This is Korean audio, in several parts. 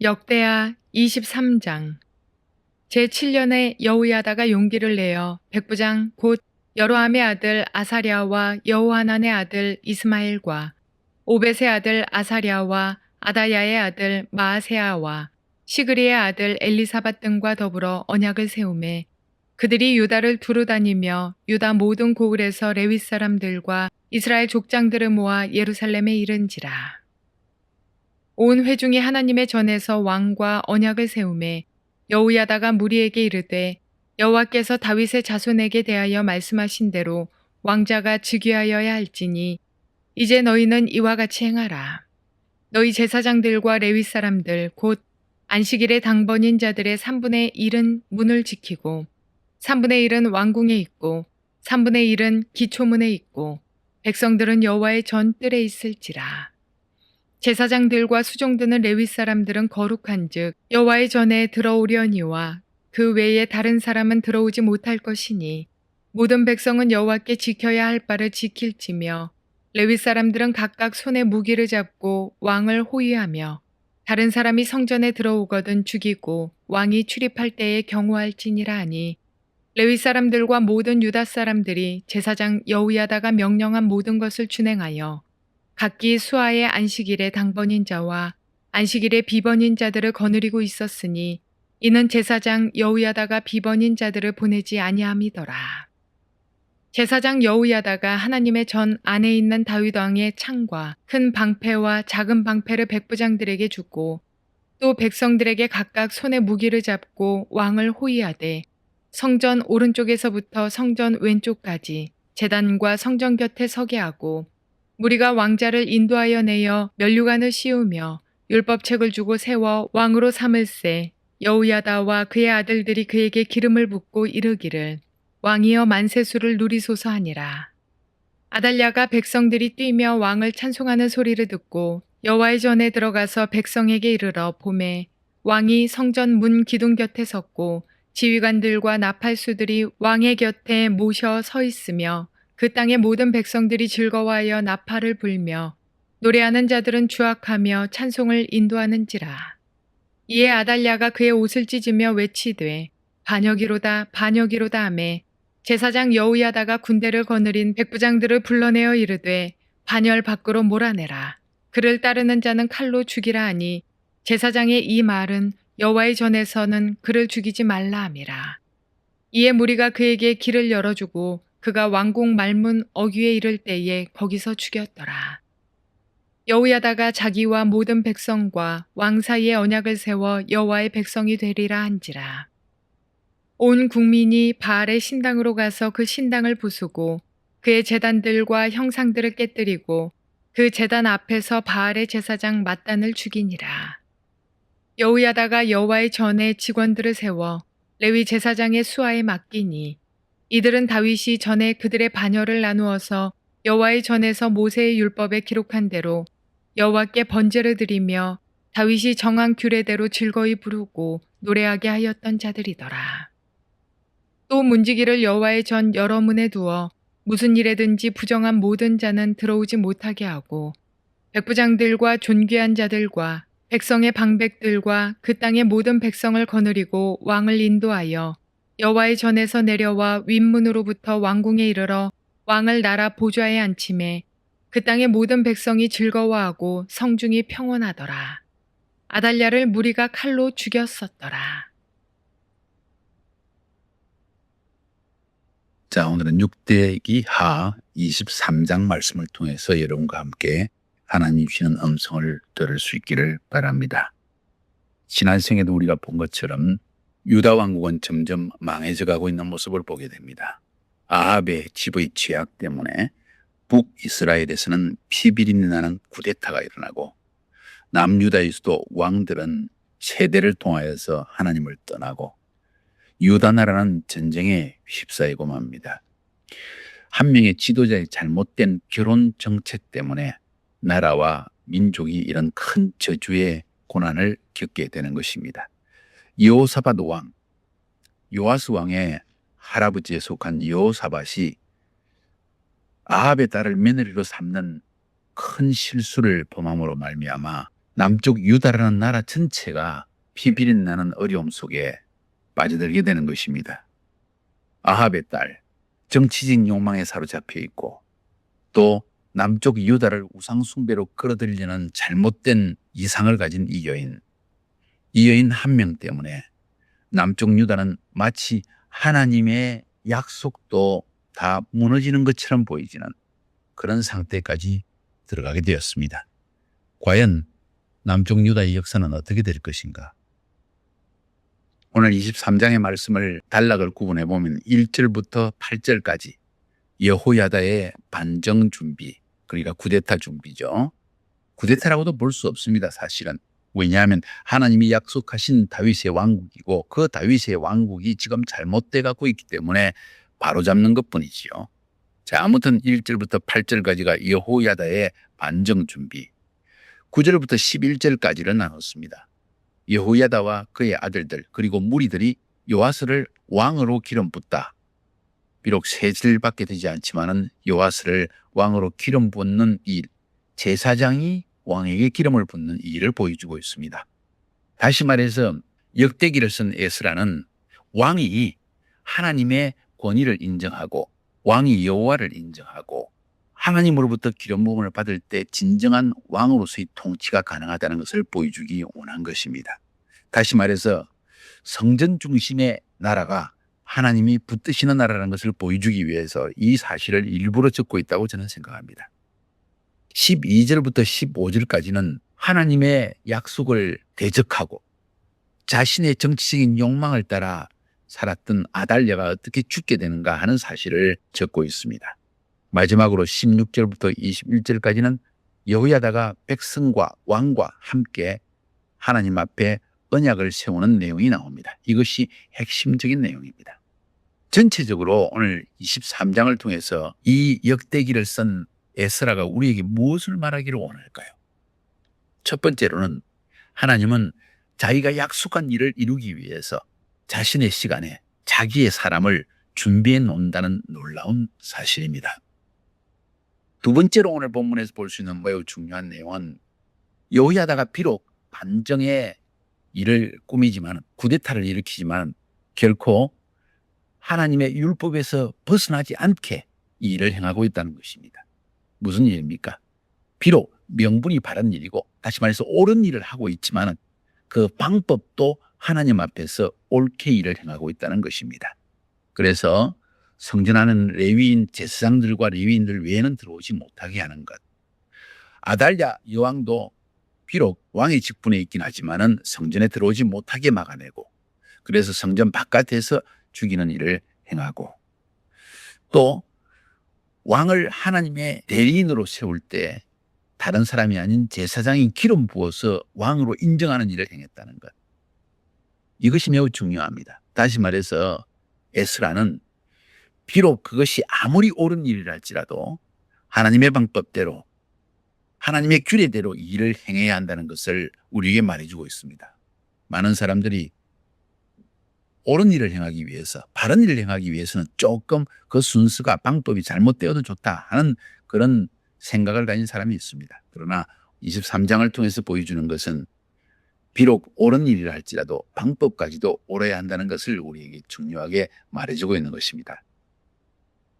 역대하 23장. 제7년에 여호야다가 용기를 내어 백부장 곧 여로함의 아들 아사랴와 여호하난의 아들 이스마엘과 오벳의 아들 아사랴와 아다야의 아들 마아세아와 시그리의 아들 엘리사밧 등과 더불어 언약을 세우매 그들이 유다를 두루 다니며 유다 모든 고을에서 레위 사람들과 이스라엘 족장들을 모아 예루살렘에 이른지라. 온 회중이 하나님의 전에서 왕과 언약을 세우매 여호야다가 무리에게 이르되 여호와께서 다윗의 자손에게 대하여 말씀하신 대로 왕자가 즉위하여야 할지니 이제 너희는 이와 같이 행하라. 너희 제사장들과 레위 사람들 곧 안식일의 당번인 자들의 3분의 1은 문을 지키고 3분의 1은 왕궁에 있고 3분의 1은 기초문에 있고 백성들은 여호와의 전 뜰에 있을지라. 제사장들과 수종드는 레위 사람들은 거룩한즉 여호와의 전에 들어오려니와 그 외에 다른 사람은 들어오지 못할 것이니 모든 백성은 여호와께 지켜야 할 바를 지킬지며 레위 사람들은 각각 손에 무기를 잡고 왕을 호위하며 다른 사람이 성전에 들어오거든 죽이고 왕이 출입할 때에 경호할지니라 하니 레위 사람들과 모든 유다 사람들이 제사장 여호야다가 명령한 모든 것을 준행하여 각기 수하의 안식일의 당번인 자와 안식일의 비번인 자들을 거느리고 있었으니 이는 제사장 여호야다가 비번인 자들을 보내지 아니함이더라. 제사장 여호야다가 하나님의 전 안에 있는 다윗 왕의 창과 큰 방패와 작은 방패를 백부장들에게 주고 또 백성들에게 각각 손에 무기를 잡고 왕을 호위하되 성전 오른쪽에서부터 성전 왼쪽까지 제단과 성전 곁에 서게 하고 무리가 왕자를 인도하여 내어 면류관을 씌우며 율법책을 주고 세워 왕으로 삼을세 여호야다와 그의 아들들이 그에게 기름을 붓고 이르기를 왕이여 만세수를 누리소서 하니라. 아달랴가 백성들이 뛰며 왕을 찬송하는 소리를 듣고 여호와의 전에 들어가서 백성에게 이르러 보매 왕이 성전 문 기둥 곁에 섰고 지휘관들과 나팔수들이 왕의 곁에 모셔 서 있으며 그 땅의 모든 백성들이 즐거워하여 나팔을 불며 노래하는 자들은 주악하며 찬송을 인도하는지라. 이에 아달랴가 그의 옷을 찢으며 외치되 반역이로다 반역이로다 하매 제사장 여호야다가 군대를 거느린 백부장들을 불러내어 이르되 반열 밖으로 몰아내라. 그를 따르는 자는 칼로 죽이라 하니 제사장의 이 말은 여호와의 전에서는 그를 죽이지 말라 함이라. 이에 무리가 그에게 길을 열어주고 그가 왕궁 말문 어귀에 이를 때에 거기서 죽였더라. 여호야다가 자기와 모든 백성과 왕 사이에 언약을 세워 여호와의 백성이 되리라 한지라. 온 국민이 바알의 신당으로 가서 그 신당을 부수고 그의 제단들과 형상들을 깨뜨리고 그 제단 앞에서 바알의 제사장 mat단을 죽이니라. 여호야다가 여호와의 전에 직원들을 세워 레위 제사장의 수하에 맡기니 이들은 다윗이 전에 그들의 반열을 나누어서 여호와의 전에서 모세의 율법에 기록한 대로 여호와께 번제를 드리며 다윗이 정한 규례대로 즐거이 부르고 노래하게 하였던 자들이더라. 또 문지기를 여호와의 전 여러 문에 두어 무슨 일에든지 부정한 모든 자는 들어오지 못하게 하고 백부장들과 존귀한 자들과 백성의 방백들과 그 땅의 모든 백성을 거느리고 왕을 인도하여 여호와의 전에서 내려와 윗문으로부터 왕궁에 이르러 왕을 나라 보좌에 앉히매 그 땅의 모든 백성이 즐거워하고 성중이 평온하더라. 아달랴를 무리가 칼로 죽였었더라. 자, 오늘은 6대기 하 23장 말씀을 통해서 여러분과 함께 하나님 주시는 음성을 들을 수 있기를 바랍니다. 지난 생에도 우리가 본 것처럼 유다 왕국은 점점 망해져 가고 있는 모습을 보게 됩니다. 아합의 집의 죄악 때문에 북이스라엘에서는 피비린내 나는 쿠데타가 일어나고 남유다에서도 왕들은 세대를 통하여서 하나님을 떠나고 유다 나라는 전쟁에 휩싸이고 맙니다. 한 명의 지도자의 잘못된 결혼 정책 때문에 나라와 민족이 이런 큰 저주의 고난을 겪게 되는 것입니다. 여호사밧 왕, 요아스 왕의 할아버지에 속한 여호사밧이 아합의 딸을 며느리로 삼는 큰 실수를 범함으로 말미암아 남쪽 유다라는 나라 전체가 피비린 나는 어려움 속에 빠져들게 되는 것입니다. 아합의 딸, 정치적 욕망에 사로잡혀 있고 또 남쪽 유다를 우상숭배로 끌어들이려는 잘못된 이상을 가진 이 여인 한 명 때문에 남쪽 유다는 마치 하나님의 약속도 다 무너지는 것처럼 보이지는 그런 상태까지 들어가게 되었습니다. 과연 남쪽 유다의 역사는 어떻게 될 것인가? 오늘 23장의 말씀을 단락을 구분해 보면 1절부터 8절까지 여호야다의 반정 준비, 그러니까 쿠데타 준비죠. 쿠데타라고도 볼 수 없습니다, 사실은. 왜냐하면 하나님이 약속하신 다윗의 왕국이고 그 다윗의 왕국이 지금 잘못돼 갖고 있기 때문에 바로잡는 것뿐이지요. 자, 아무튼 1절부터 8절까지가 여호야다의 반정 준비, 9절부터 11절까지를 나눴습니다. 여호야다와 그의 아들들 그리고 무리들이 요아스를 왕으로 기름 붓다. 비록 세질밖에 되지 않지만은 요아스를 왕으로 기름 붓는 일, 제사장이 왕에게 기름을 붓는 일을 보여주고 있습니다. 다시 말해서 역대기를 쓴 에스라는 왕이 하나님의 권위를 인정하고 왕이 여호와를 인정하고 하나님으로부터 기름 부음을 받을 때 진정한 왕으로서의 통치가 가능하다는 것을 보여주기 원한 것입니다. 다시 말해서 성전 중심의 나라가 하나님이 붙드시는 나라라는 것을 보여주기 위해서 이 사실을 일부러 적고 있다고 저는 생각합니다. 12절부터 15절까지는 하나님의 약속을 대적하고 자신의 정치적인 욕망을 따라 살았던 아달랴가 어떻게 죽게 되는가 하는 사실을 적고 있습니다. 마지막으로 16절부터 21절까지는 여호야다가 백성과 왕과 함께 하나님 앞에 언약을 세우는 내용이 나옵니다. 이것이 핵심적인 내용입니다. 전체적으로 오늘 23장을 통해서 이 역대기를 쓴 에스라가 우리에게 무엇을 말하기를 원할까요? 첫 번째로는 하나님은 자기가 약속한 일을 이루기 위해서 자신의 시간에 자기의 사람을 준비해 놓는다는 놀라운 사실입니다. 두 번째로 오늘 본문에서 볼 수 있는 매우 중요한 내용은 여호야다가 비록 반정의 일을 꾸미지만 쿠데타를 일으키지만 결코 하나님의 율법에서 벗어나지 않게 이 일을 행하고 있다는 것입니다. 무슨 일입니까? 비록 명분이 바른 일이고 다시 말해서 옳은 일을 하고 있지만 그 방법도 하나님 앞에서 옳게 일을 행하고 있다는 것입니다. 그래서 성전하는 레위인 제사장들과 레위인들 외에는 들어오지 못하게 하는 것. 아달랴 여왕도 비록 왕의 직분에 있긴 하지만은 성전에 들어오지 못하게 막아내고 그래서 성전 바깥에서 죽이는 일을 행하고 또 왕을 하나님의 대리인으로 세울 때 다른 사람이 아닌 제사장이 기름 부어서 왕으로 인정하는 일을 행했다는 것. 이것이 매우 중요합니다. 다시 말해서 에스라는 비록 그것이 아무리 옳은 일이라 할지라도 하나님의 방법대로 하나님의 규례대로 일을 행해야 한다는 것을 우리에게 말해주고 있습니다. 많은 사람들이 옳은 일을 행하기 위해서 바른 일을 행하기 위해서는 조금 그 순서가 방법이 잘못되어도 좋다 하는 그런 생각을 가진 사람이 있습니다. 그러나 23장을 통해서 보여주는 것은 비록 옳은 일이라 할지라도 방법까지도 옳아야 한다는 것을 우리에게 중요하게 말해주고 있는 것입니다.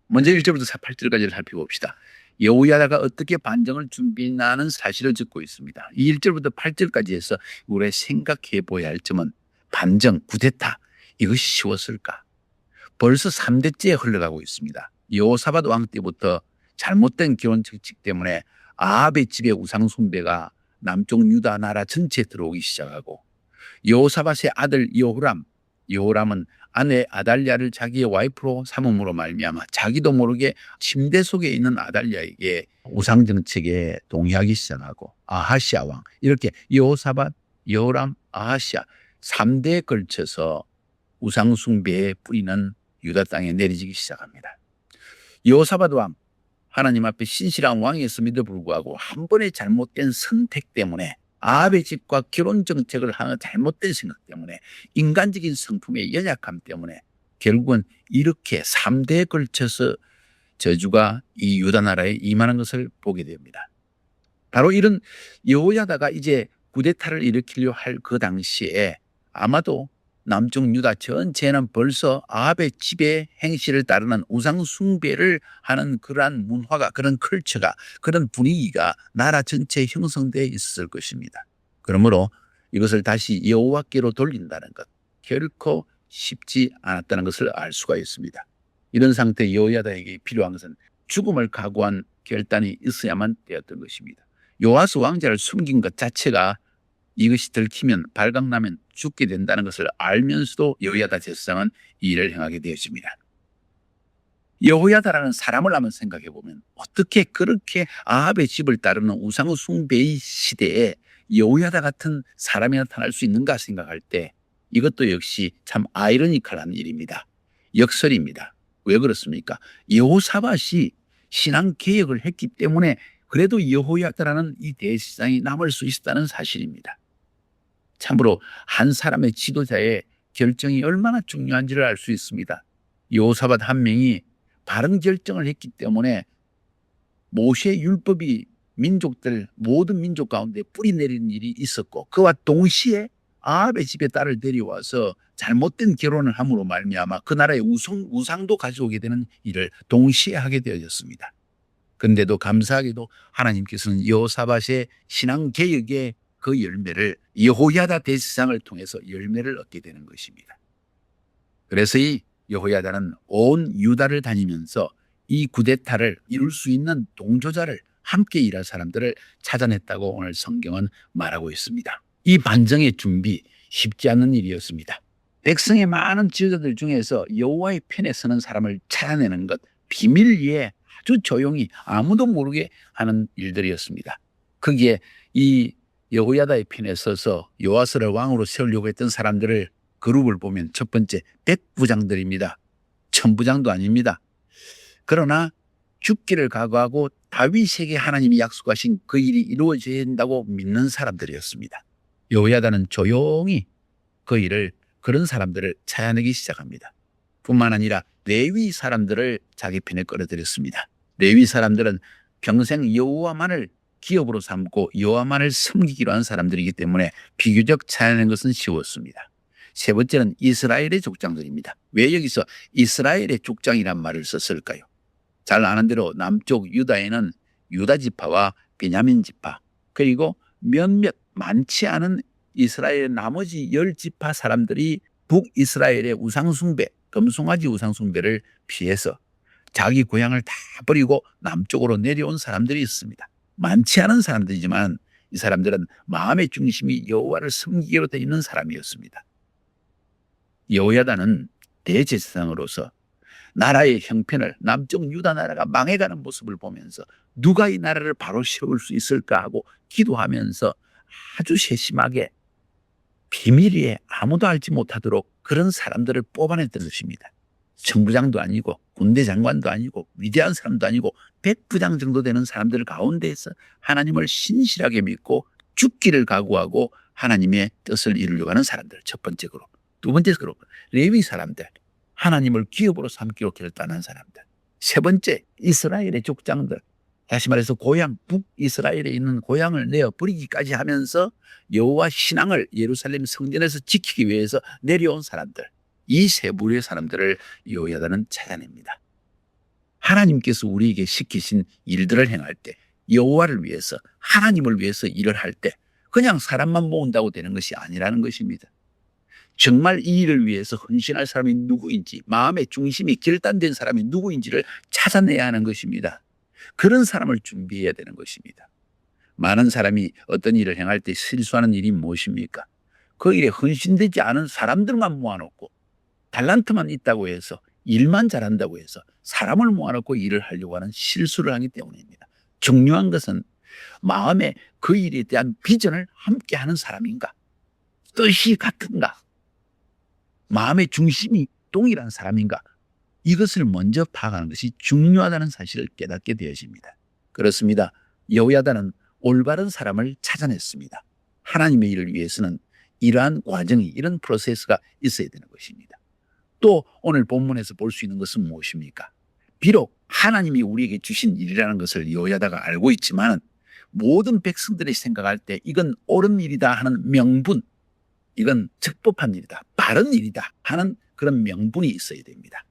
먼저 1절부터 8절까지를 살펴봅시다. 여호야다가 어떻게 반정을 준비하는 사실을 적고 있습니다. 이 1절부터 8절까지 해서 우리가 생각해 보아야 할 점은 반정, 쿠데타 이것이 쉬웠을까? 벌써 3대째 흘러가고 있습니다. 여호사밧 왕 때부터 잘못된 결혼 정책 때문에 아합의 집의 우상 숭배가 남쪽 유다 나라 전체에 들어오기 시작하고 여호사밧의 아들 여호람은 아내 아달랴를 자기의 와이프로 삼음으로 말미암아 자기도 모르게 침대 속에 있는 아달랴에게 우상 정책에 동의하기 시작하고 아하시아 왕 이렇게 여호사밧, 여호람, 아하시아 3대에 걸쳐서 우상 숭배의 뿌리는 유다 땅에 내리지기 시작합니다. 여호사밧 왕 하나님 앞에 신실한 왕이었음에도 불구하고 한 번의 잘못된 선택 때문에 아합의 집과 결혼 정책을 하는 잘못된 생각 때문에 인간적인 성품의 연약함 때문에 결국은 이렇게 3대에 걸쳐서 저주가 이 유다 나라에 임하는 것을 보게 됩니다. 바로 이런 여호야다가 이제 쿠데타를 일으키려 할 그 당시에 아마도 남쪽 유다 전체는 벌써 아합의 지배 행실을 따르는 우상 숭배를 하는 그러한 문화가, 그런 컬처가, 그런 분위기가 나라 전체에 형성되어 있을 것입니다. 그러므로 이것을 다시 여호와께로 돌린다는 것, 결코 쉽지 않았다는 것을 알 수가 있습니다. 이런 상태 여호야다에게 필요한 것은 죽음을 각오한 결단이 있어야만 되었던 것입니다. 요아스 왕자를 숨긴 것 자체가 이것이 들키면 발각나면 죽게 된다는 것을 알면서도 여호야다 제사장은 이 일을 행하게 되었습니다. 여호야다라는 사람을 한번 생각해 보면 어떻게 그렇게 아합의 집을 따르는 우상 숭배의 시대에 여호야다 같은 사람이 나타날 수 있는가 생각할 때 이것도 역시 참 아이러니컬한 일입니다. 역설입니다. 왜 그렇습니까? 여호사밧이 신앙 개혁을 했기 때문에 그래도 여호야다라는 이 대제사장이 남을 수 있었다는 사실입니다. 참으로 한 사람의 지도자의 결정이 얼마나 중요한지를 알 수 있습니다. 여호사밧 한 명이 바른 결정을 했기 때문에 모세의 율법이 모든 민족 가운데 뿌리 내리는 일이 있었고, 그와 동시에 아합의 집에 딸을 데려와서 잘못된 결혼을 함으로 말미암아 그 나라의 우상도 가져오게 되는 일을 동시에 하게 되어졌습니다. 그런데도 감사하게도 하나님께서는 여호사밧의 신앙 개혁의 그 열매를 여호야다 대제사장을 통해서 열매를 얻게 되는 것입니다. 그래서 이 여호야다는 온 유다를 다니면서 이 쿠데타를 이룰 수 있는 동조자를, 함께 일할 사람들을 찾아냈다고 오늘 성경은 말하고 있습니다. 이 반정의 준비 쉽지 않은 일이었습니다. 백성의 많은 지도자들 중에서 여호와의 편에 서는 사람을 찾아내는 것, 비밀리에 아주 조용히 아무도 모르게 하는 일들이었습니다. 거기에 이 여호야다의 편에 서서 요아스를 왕으로 세우려고 했던 사람들을 그룹을 보면 첫 번째 백부장들입니다. 천부장도 아닙니다. 그러나 죽기를 각오하고 다윗에게 하나님이 약속하신 그 일이 이루어져야 된다고 믿는 사람들이었습니다. 여호야다는 조용히 그런 사람들을 찾아내기 시작합니다. 뿐만 아니라 레위 사람들을 자기 편에 끌어들였습니다. 레위 사람들은 평생 여호와만을 기업으로 삼고 여호와만을 섬기기로 한 사람들이기 때문에 비교적 찾아내는 것은 쉬웠습니다. 세 번째는 이스라엘의 족장들입니다. 왜 여기서 이스라엘의 족장이란 말을 썼을까요? 잘 아는 대로 남쪽 유다에는 유다 지파와 베냐민 지파, 그리고 몇몇 많지 않은 이스라엘의 나머지 10지파 사람들이 북이스라엘의 우상숭배, 금송아지 우상숭배를 피해서 자기 고향을 다 버리고 남쪽으로 내려온 사람들이 있습니다. 많지 않은 사람들이지만 이 사람들은 마음의 중심이 여호와를 섬기기로 되어 있는 사람이었습니다. 여호야다는 대제사장으로서 나라의 형편을, 남쪽 유다 나라가 망해가는 모습을 보면서 누가 이 나라를 바로 세울 수 있을까 하고 기도하면서 아주 세심하게 비밀리에 아무도 알지 못하도록 그런 사람들을 뽑아냈던 것입니다. 정부장도 아니고 군대 장관도 아니고 위대한 사람도 아니고 백부장 정도 되는 사람들 가운데에서 하나님을 신실하게 믿고 죽기를 각오하고 하나님의 뜻을 이루려고 하는 사람들, 첫 번째 그룹. 두 번째 그룹, 레위 사람들, 하나님을 기업으로 삼기로 결단한 사람들. 세 번째, 이스라엘의 족장들, 다시 말해서 고향, 북이스라엘에 있는 고향을 내어버리기까지 하면서 여호와 신앙을 예루살렘 성전에서 지키기 위해서 내려온 사람들, 이 세 부류의 사람들을 여호야다는 찾아냅니다. 하나님께서 우리에게 시키신 일들을 행할 때, 여호와를 위해서, 하나님을 위해서 일을 할 때 그냥 사람만 모은다고 되는 것이 아니라는 것입니다. 정말 이 일을 위해서 헌신할 사람이 누구인지, 마음의 중심이 결단된 사람이 누구인지를 찾아내야 하는 것입니다. 그런 사람을 준비해야 되는 것입니다. 많은 사람이 어떤 일을 행할 때 실수하는 일이 무엇입니까? 그 일에 헌신되지 않은 사람들만 모아놓고 달란트만 있다고 해서, 일만 잘한다고 해서 사람을 모아놓고 일을 하려고 하는 실수를 하기 때문입니다. 중요한 것은 마음에 그 일에 대한 비전을 함께 하는 사람인가? 뜻이 같은가? 마음의 중심이 동일한 사람인가? 이것을 먼저 파악하는 것이 중요하다는 사실을 깨닫게 되어집니다. 그렇습니다. 여호야다는 올바른 사람을 찾아냈습니다. 하나님의 일을 위해서는 이러한 과정이, 이런 프로세스가 있어야 되는 것입니다. 또 오늘 본문에서 볼 수 있는 것은 무엇입니까? 비록 하나님이 우리에게 주신 일이라는 것을 여호야다가 알고 있지만 모든 백성들이 생각할 때 이건 옳은 일이다 하는 명분, 이건 적법한 일이다, 바른 일이다 하는 그런 명분이 있어야 됩니다.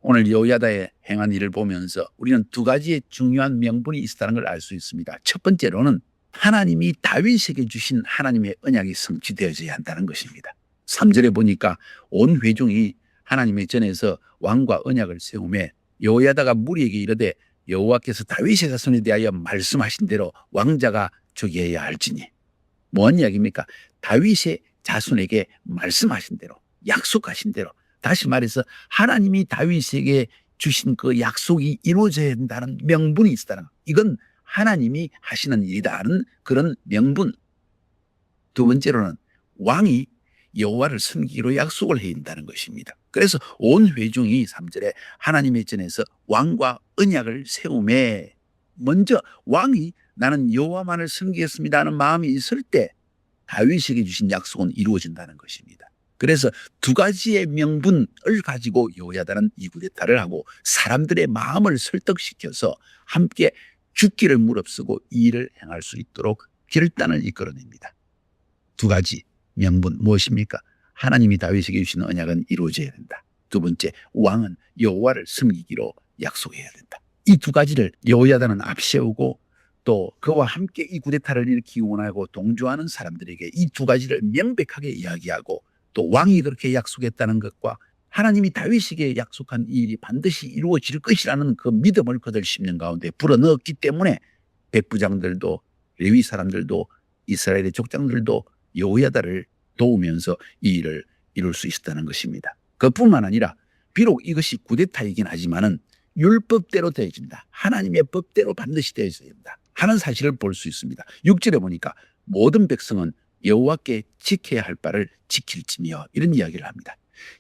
오늘 여호야다의 행한 일을 보면서 우리는 두 가지의 중요한 명분이 있었다는 걸 알 수 있습니다. 첫 번째로는 하나님이 다윗에게 주신 하나님의 언약이 성취되어져야 한다는 것입니다. 3절에 보니까 온 회중이 하나님의 전에서 왕과 언약을 세우며 여호야다가 무리에게 이르되 여호와께서 다윗의 자손에 대하여 말씀하신 대로 왕자가 저기해야 할지니. 뭔 이야기입니까? 다윗의 자손에게 말씀하신 대로, 약속하신 대로, 다시 말해서 하나님이 다윗에게 주신 그 약속이 이루어져야 된다는 명분이 있다는 것. 이건 하나님이 하시는 일이다는 그런 명분. 두 번째로는 왕이 여호와를 섬기기로 약속을 해야 된다는 것입니다. 그래서 온 회중이 3절에 하나님의 전에서 왕과 언약을 세우매, 먼저 왕이 나는 여호와만을 섬기겠습니다 하는 마음이 있을 때 다윗에게 주신 약속은 이루어진다는 것입니다. 그래서 두 가지의 명분을 가지고 여호야다는 이 쿠데타를 하고 사람들의 마음을 설득시켜서 함께 죽기를 무릅쓰고 이 일을 행할 수 있도록 결단을 이끌어냅니다. 두 가지 명분 무엇입니까? 하나님이 다윗에게 주신 언약은 이루어져야 된다. 두 번째, 왕은 여호와를 섬기기로 약속해야 된다. 이 두 가지를 여호야다는 앞세우고 또 그와 함께 이 쿠데타를 일으키기 원하고 동조하는 사람들에게 이 두 가지를 명백하게 이야기하고 또 왕이 그렇게 약속했다는 것과 하나님이 다윗에게 약속한 이 일이 반드시 이루어질 것이라는 그 믿음을 그들 심령 가운데 불어넣었기 때문에 백부장들도 레위 사람들도 이스라엘의 족장들도 여호야다를 도우면서 이 일을 이룰 수 있었다는 것입니다. 그뿐만 아니라 비록 이것이 쿠데타이긴 하지만은 율법대로 되어진다. 하나님의 법대로 반드시 되어져야 된다 하는 사실을 볼 수 있습니다. 6절에 보니까 모든 백성은 여호와께 지켜야 할 바를 지킬지며 이런 이야기를 합니다.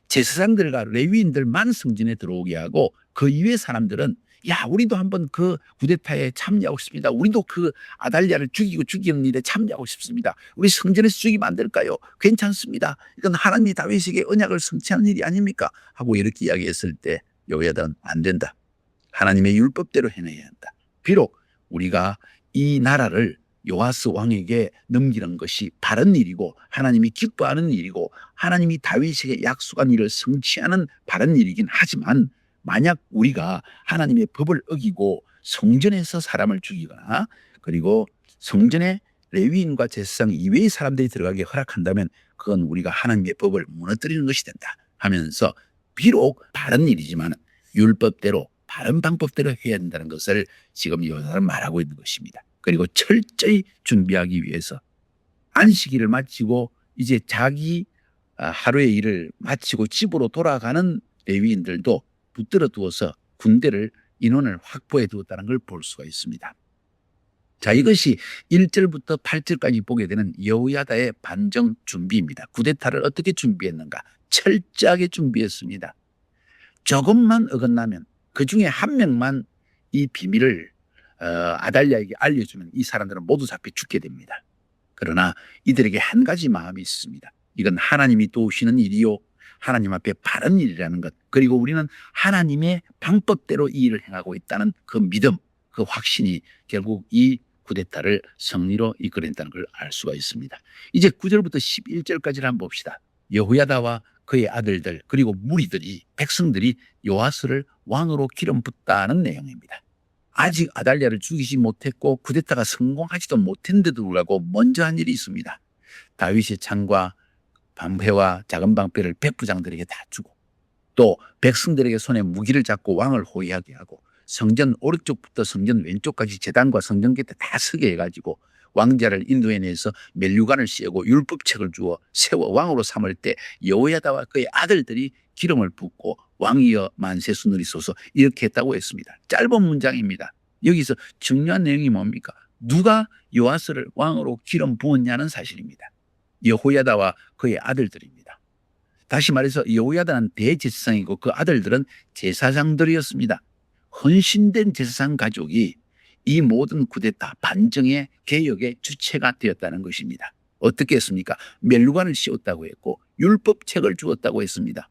제사장들과 레위인들만 성전에 들어오게 하고 그 이외의 사람들은 야, 우리도 한번 그 쿠데타에 참여하고 싶습니다. 우리도 그 아달랴를 죽이는 일에 참여하고 싶습니다. 우리 성전에서 죽이면 안 될까요? 괜찮습니다. 이건 하나님이 다윗에게 언약을 성취하는 일이 아닙니까? 하고 이렇게 이야기했을 때 여호야다는 안 된다. 하나님의 율법대로 해내야 한다. 비록 우리가 이 나라를 요아스 왕에게 넘기는 것이 바른 일이고 하나님이 기뻐하는 일이고 하나님이 다윗에게 약속한 일을 성취하는 바른 일이긴 하지만 만약 우리가 하나님의 법을 어기고 성전에서 사람을 죽이거나 그리고 성전에 레위인과 제사장 이외의 사람들이 들어가게 허락한다면 그건 우리가 하나님의 법을 무너뜨리는 것이 된다 하면서 비록 바른 일이지만 율법대로 바른 방법대로 해야 된다는 것을 지금 여호야다는 말하고 있는 것입니다. 그리고 철저히 준비하기 위해서 안식일을 마치고 이제 자기 하루의 일을 마치고 집으로 돌아가는 레위인들도 붙들어 두어서 군대를 인원을 확보해 두었다는 걸 볼 수가 있습니다. 자, 이것이 1절부터 8절까지 보게 되는 여호야다의 반정 준비입니다. 쿠데타를 어떻게 준비했는가? 철저하게 준비했습니다. 조금만 어긋나면 그중에 한 명만 이 비밀을 아달랴에게 알려주면 이 사람들은 모두 잡혀 죽게 됩니다. 그러나 이들에게 한 가지 마음이 있습니다. 이건 하나님이 도우시는 일이요 하나님 앞에 바른 일이라는 것, 그리고 우리는 하나님의 방법대로 이 일을 행하고 있다는 그 믿음, 그 확신이 결국 이 쿠데타를 승리로 이끌어낸다는 걸 알 수가 있습니다. 이제 9절부터 11절까지를 한번 봅시다. 여호야다와 그의 아들들 그리고 무리들이 백성들이 요아스를 왕으로 기름 붓다는 내용입니다. 아직 아달랴를 죽이지 못했고 쿠데타가 성공하지도 못했는데도 불구하고 먼저 한 일이 있습니다. 다윗의 창과 방패와 작은 방패를 백부장들에게 다 주고 또 백성들에게 손에 무기를 잡고 왕을 호위하게 하고 성전 오른쪽부터 성전 왼쪽까지 제단과 성전 곁에 다 서게 해가지고 왕자를 인도해내서 면류관을 씌우고 율법책을 주어 세워 왕으로 삼을 때 여호야다와 그의 아들들이 기름을 붓고 왕이여 만세수 누리소서 이렇게 했다고 했습니다. 짧은 문장입니다. 여기서 중요한 내용이 뭡니까? 누가 요아스를 왕으로 기름 부었냐는 사실입니다. 여호야다와 그의 아들들입니다. 다시 말해서 여호야다는 대제사장이고 그 아들들은 제사장들이었습니다. 헌신된 제사장 가족이 이 모든 쿠데타 반정의 개혁의 주체가 되었다는 것입니다. 어떻게 했습니까? 멸관을 씌웠다고 했고 율법책을 주었다고 했습니다.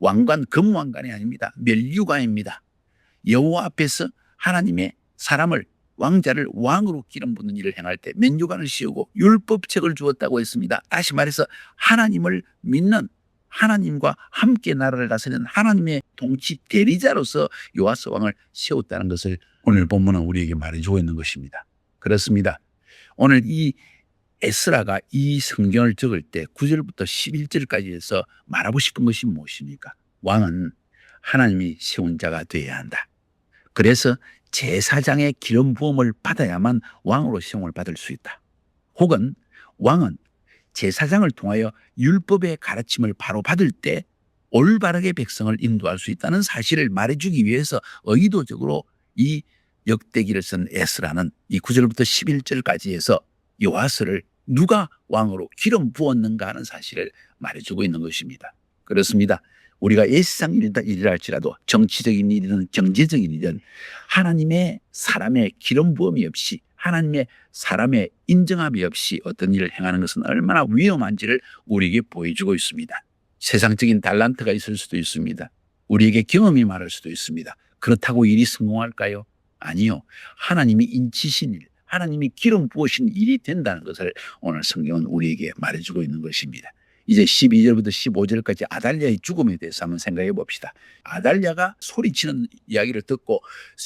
왕관, 금왕관이 아닙니다. 멸류관입니다. 여호와 앞에서 하나님의 사람을 왕자를 왕으로 기름 붓는 일을 행할 때 면류관을 씌우고 율법책을 주었다고 했습니다. 다시 말해서 하나님을 믿는, 하나님과 함께 나라를 다스리는 하나님의 통치 대리자로서 요아스 왕을 세웠다는 것을 오늘 본문은 우리에게 말해주고 있는 것입니다. 그렇습니다. 오늘 이 에스라가 이 성경을 적을 때 9절부터 11절까지 해서 말하고 싶은 것이 무엇입니까? 왕은 하나님이 세운 자가 되어야 한다. 그래서 제사장의 기름 부음을 받아야만 왕으로 세움을 받을 수 있다. 혹은 왕은 제사장을 통하여 율법의 가르침을 바로 받을 때 올바르게 백성을 인도할 수 있다는 사실을 말해주기 위해서 의도적으로 이 역대기를 쓴 에스라는 이 9절부터 11절까지 해서 요아스를 누가 왕으로 기름 부었는가 하는 사실을 말해주고 있는 것입니다. 그렇습니다. 우리가 일상 일이라 할지라도 정치적인 일이든 경제적인 일이든 하나님의 사람의 기름 부음이 없이, 하나님의 사람의 인정함이 없이 어떤 일을 행하는 것은 얼마나 위험한지를 우리에게 보여주고 있습니다. 세상적인 달란트가 있을 수도 있습니다. 우리에게 경험이 많을 수도 있습니다. 그렇다고 일이 성공할까요? 아니요. 하나님이 인치신 일, 하나님이 기름 부으신 일이 된다는 것을 오늘 성경은 우리에게 말해주고 있는 것입니다. 이제 12절부터 15절까지 아달랴의 죽음에 대해서 한번 생각해 봅시다. 아달랴가 소리치는 이야기를 듣고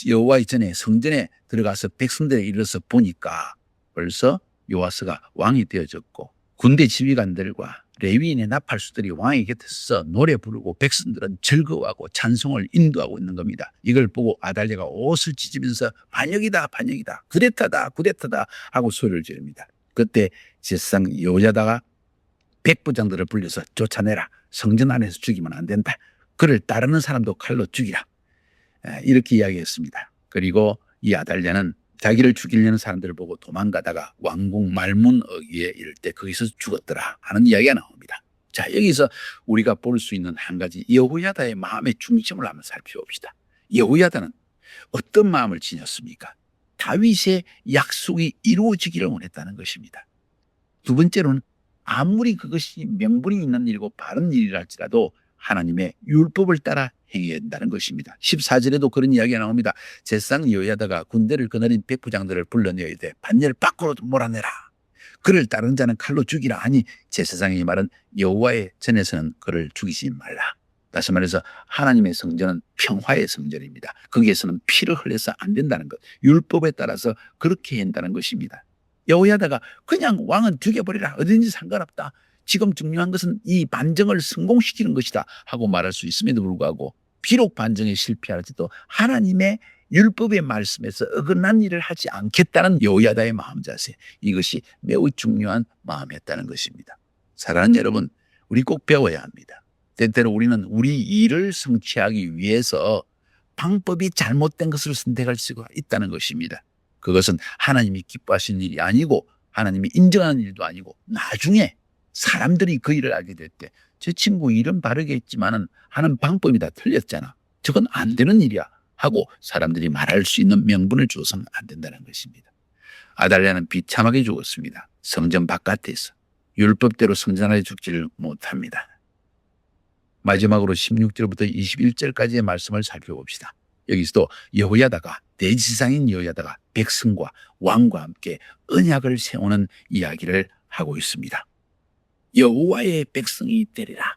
여호와의 전에 성전에 들어가서 백성들에 이르러서 보니까 벌써 요아스가 왕이 되어졌고 군대 지휘관들과 레위인의 나팔수들이 왕의 곁에서 노래 부르고 백성들은 즐거워하고 찬송을 인도하고 있는 겁니다. 이걸 보고 아달랴가 옷을 찢으면서 반역이다 반역이다, 구데타다 구데타다 하고 소리를 지릅니다. 그때 제사장 여호야다가 백부장들을 불려서 쫓아내라. 성전 안에서 죽이면 안 된다. 그를 따르는 사람도 칼로 죽이라. 이렇게 이야기했습니다. 그리고 이 아달랴는 자기를 죽이려는 사람들을 보고 도망가다가 왕궁 말문어기에 이를 때 거기서 죽었더라 하는 이야기가 나옵니다. 자, 여기서 우리가 볼 수 있는 한 가지 여호야다의 마음의 중심을 한번 살펴봅시다. 여호야다는 어떤 마음을 지녔습니까? 다윗의 약속이 이루어지기를 원했다는 것입니다. 두 번째로는 아무리 그것이 명분이 있는 일이고 바른 일이라 할지라도 하나님의 율법을 따라 행해야 된다는 것입니다. 14절에도 그런 이야기가 나옵니다. 제사장 여호야다가 군대를 거느린 백부장들을 불러내어야 돼. 반열 밖으로 몰아내라. 그를 따르는 자는 칼로 죽이라 하니 제사장의 말은 여호와의 전에서는 그를 죽이지 말라. 다시 말해서 하나님의 성전은 평화의 성전입니다. 거기에서는 피를 흘려서 안 된다는 것. 율법에 따라서 그렇게 해야 한다는 것입니다. 여호야다가 그냥 왕은 죽여버리라. 어디든지 상관없다. 지금 중요한 것은 이 반정을 성공시키는 것이다 하고 말할 수 있음에도 불구하고 비록 반정에 실패할지도 하나님의 율법의 말씀에서 어긋난 일을 하지 않겠다는 여호야다의 마음 자세, 이것이 매우 중요한 마음이었다는 것입니다. 사랑하는 여러분, 우리 꼭 배워야 합니다. 때때로 우리는 우리 일을 성취하기 위해서 방법이 잘못된 것을 선택할 수가 있다는 것입니다. 그것은 하나님이 기뻐하시는 일이 아니고 하나님이 인정하는 일도 아니고 나중에 사람들이 그 일을 알게 될 때 저 친구 일은 바르게 했지만은 하는 방법이 다 틀렸잖아. 저건 안 되는 일이야 하고 사람들이 말할 수 있는 명분을 줘서는 안 된다는 것입니다. 아달랴는 비참하게 죽었습니다. 성전 바깥에서. 율법대로 성전 안에 죽지를 못합니다. 마지막으로 16절부터 21절까지의 말씀을 살펴봅시다. 여기서도 여호야다가, 대지상인 여호야다가 백성과 왕과 함께 언약을 세우는 이야기를 하고 있습니다. 여호와의 백성이 되리라.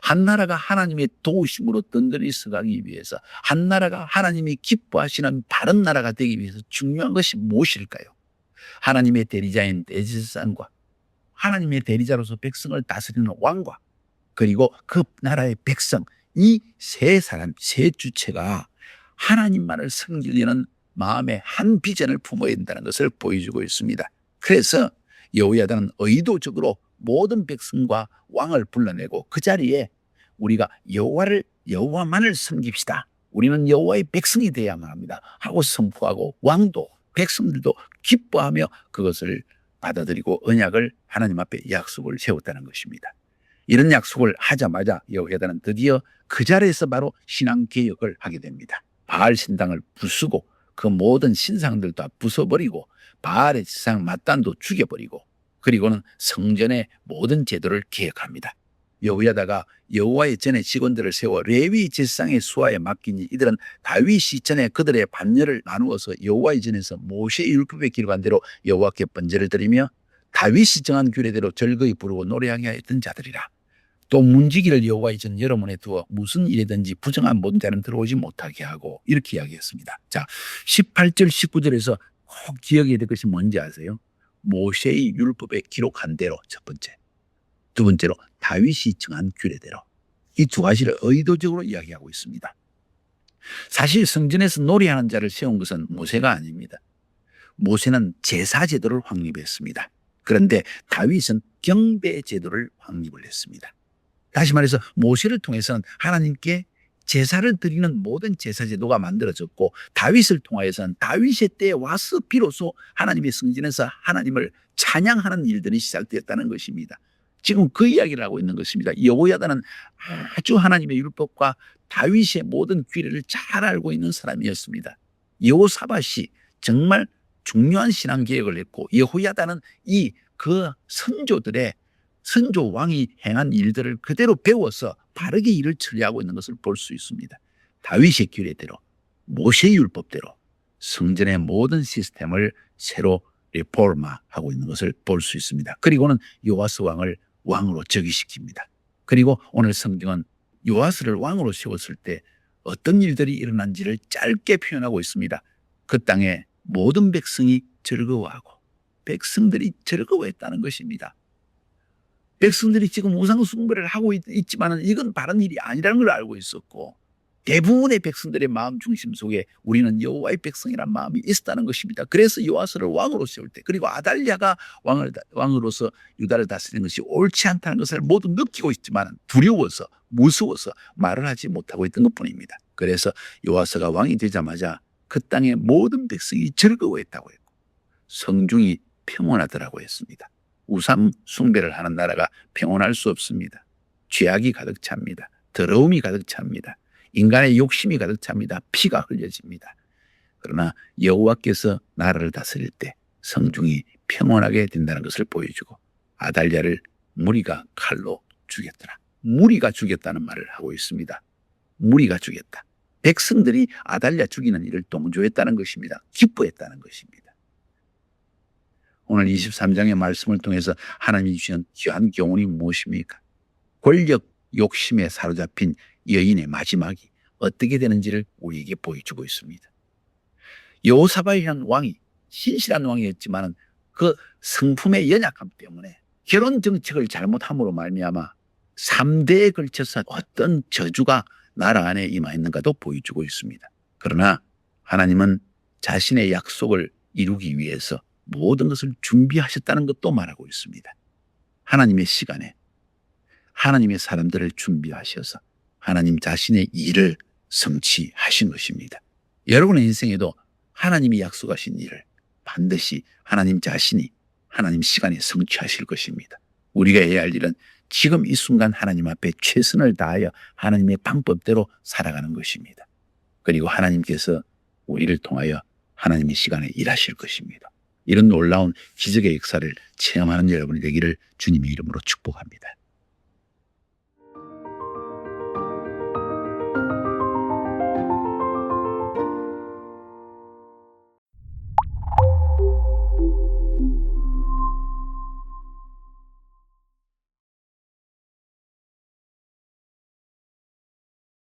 한 나라가 하나님의 도우심으로 든든히 서가기 위해서, 한 나라가 하나님이 기뻐하시는 바른 나라가 되기 위해서 중요한 것이 무엇일까요? 하나님의 대리자인 대제사장과 하나님의 대리자로서 백성을 다스리는 왕과 그리고 그 나라의 백성, 이 세 사람, 세 주체가 하나님만을 섬기려는 마음의 한 비전을 품어야 된다는 것을 보여주고 있습니다. 그래서 여호야다는 의도적으로 모든 백성과 왕을 불러내고 그 자리에 우리가 여호와만을 섬깁시다. 우리는 여호와의 백성이 되어야만 합니다 하고 선포하고 왕도 백성들도 기뻐하며 그것을 받아들이고 언약을 하나님 앞에 약속을 세웠다는 것입니다. 이런 약속을 하자마자 여호야다는 드디어 그 자리에서 바로 신앙개혁을 하게 됩니다. 바알 신당을 부수고 그 모든 신상들 다 부숴버리고 바알의 신상 맏단도 죽여버리고 그리고는 성전의 모든 제도를 개혁합니다. 여호야다가 여호와의 전에 직원들을 세워 레위 제사장의 수하에 맡기니 이들은 다윗이 전에 그들의 반열을 나누어서 여호와의 전에서 모세의 율법에 기록한 대로 여호와께 번제를 드리며 다윗이 정한 규례대로 절거히 부르고 노래하게 했던 자들이라. 또 문지기를 여호와의 전 여러문에 두어 무슨 일이든지 부정한 모든 자는 들어오지 못하게 하고 이렇게 이야기했습니다. 자, 18절 19절에서 꼭 기억해야 될 것이 뭔지 아세요? 모세의 율법에 기록한 대로 첫 번째, 두 번째로 다윗이 정한 규례대로, 이 두 가지를 의도적으로 이야기하고 있습니다. 사실 성전에서 노래하는 자를 세운 것은 모세가 아닙니다. 모세는 제사 제도를 확립했습니다. 그런데 다윗은 경배 제도를 확립을 했습니다. 다시 말해서 모세를 통해서는 하나님께 제사를 드리는 모든 제사 제도가 만들어졌고, 다윗을 통하여서는 다윗의 때에 와서 비로소 하나님의 성전에서 하나님을 찬양하는 일들이 시작되었다는 것입니다. 지금 그 이야기를 하고 있는 것입니다. 여호야다는 아주 하나님의 율법과 다윗의 모든 규례를 잘 알고 있는 사람이었습니다. 여호사밧이 정말 중요한 신앙 개혁을 했고, 여호야다는 그 선조 왕이 행한 일들을 그대로 배워서 바르게 일을 처리하고 있는 것을 볼 수 있습니다. 다윗의 규례대로, 모세의 율법대로 성전의 모든 시스템을 새로 리포마하고 있는 것을 볼 수 있습니다. 그리고는 요아스 왕을 왕으로 즉위시킵니다. 그리고 오늘 성경은 요아스를 왕으로 세웠을 때 어떤 일들이 일어난지를 짧게 표현하고 있습니다. 그 땅에 모든 백성이 즐거워하고, 백성들이 즐거워했다는 것입니다. 백성들이 지금 우상 숭배를 하고 있지만 이건 바른 일이 아니라는 걸 알고 있었고, 대부분의 백성들의 마음 중심 속에 우리는 여호와의 백성이란 마음이 있었다는 것입니다. 그래서 요아스를 왕으로 세울 때, 그리고 아달랴가 왕으로서 유다를 다스리는 것이 옳지 않다는 것을 모두 느끼고 있지만 두려워서, 무서워서 말을 하지 못하고 있던 것뿐입니다. 그래서 요아스가 왕이 되자마자 그 땅의 모든 백성이 즐거워했다고 했고, 성중이 평온하더라고 했습니다. 우상 숭배를 하는 나라가 평온할 수 없습니다. 죄악이 가득 찹니다. 더러움이 가득 찹니다. 인간의 욕심이 가득 찹니다. 피가 흘려집니다. 그러나 여호와께서 나라를 다스릴 때 성중이 평온하게 된다는 것을 보여주고, 아달랴를 무리가 칼로 죽였더라. 무리가 죽였다는 말을 하고 있습니다. 무리가 죽였다. 백성들이 아달랴 죽이는 일을 동조했다는 것입니다. 기뻐했다는 것입니다. 오늘 23장의 말씀을 통해서 하나님이 주신 귀한 교훈이 무엇입니까? 권력 욕심에 사로잡힌 여인의 마지막이 어떻게 되는지를 우리에게 보여주고 있습니다. 여호사밧이라는 왕이 신실한 왕이었지만 그 성품의 연약함 때문에 결혼 정책을 잘못함으로 말미암아 3대에 걸쳐서 어떤 저주가 나라 안에 임하였는가도 보여주고 있습니다. 그러나 하나님은 자신의 약속을 이루기 위해서 모든 것을 준비하셨다는 것도 말하고 있습니다. 하나님의 시간에 하나님의 사람들을 준비하셔서 하나님 자신의 일을 성취하신 것입니다. 여러분의 인생에도 하나님이 약속하신 일을 반드시 하나님 자신이 하나님 시간에 성취하실 것입니다. 우리가 해야 할 일은 지금 이 순간 하나님 앞에 최선을 다하여 하나님의 방법대로 살아가는 것입니다. 그리고 하나님께서 우리를 통하여 하나님의 시간에 일하실 것입니다. 이런 놀라운 기적의 역사를 체험하는 여러분이 되기를 주님의 이름으로 축복합니다.